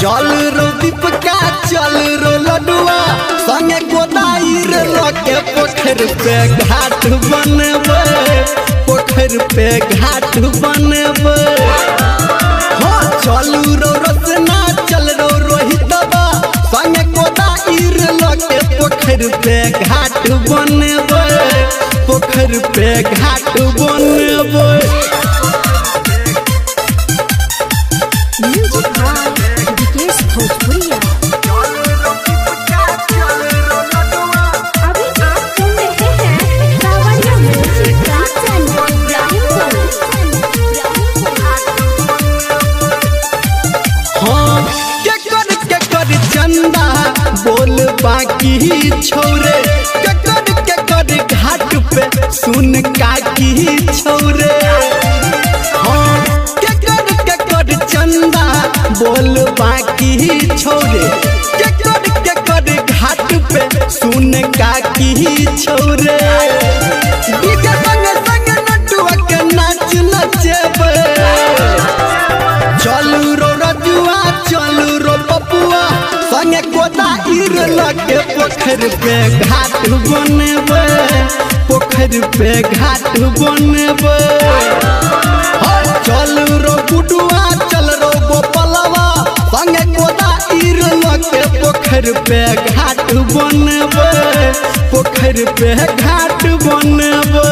चल रो दीपका चल रो लडुआ संगे गोदाई रे लके पोखर पे घाट बनबे पोखर पे घाट बनबे हो चलू रो रचना चल रो रोहितबा संगे गोदाई रे लके पोखर पे घाट बनबे पोखर पे घाट बनबे। बोल बाकी छोरे ककर घाट पे सुन काकी छोरे हाँ ककर चंदा बोल बाकी छोरे ककर घाट पे सुन काकी छोरे डीजे संग संग नटुआ के नाच नचबे चलू रो रजुआ चलू रो पपुआ संगे गोदाई रे लके पोखर पे घाट बनबे पोखर पे घाट बनबे चल रो गुडुआ चल रो गोपलवा संगे गोदाई रे लके पोखर पे घाट बनबे पोखर पे घाट बनबे।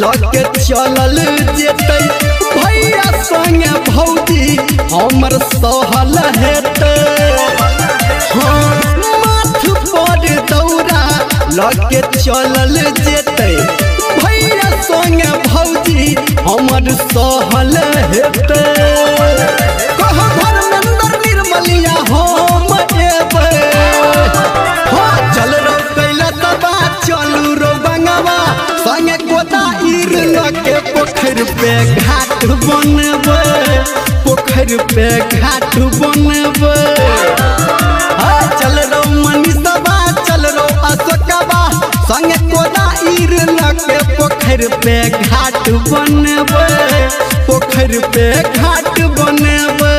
लके चलल जेतै भैया संगे भौजी हमर सहल हेतै हाँ माथ पर दौरा लके चलल जेतै भैया संगे भौजी हमर सहल हेतै कह धर्मेंद्र निर्मलिया हम एबै हाँ चल रो कैला तबा चलू रो बंगवा संगे गोदाई रे लके पोखर पे घाट बनबे पोखर पे घाट बनबे चल रो मनीषबा चल रो अशोकबा संगे गोदाई रे लके पोखर पे घाट बनबे पोखर पे घाट बनबे।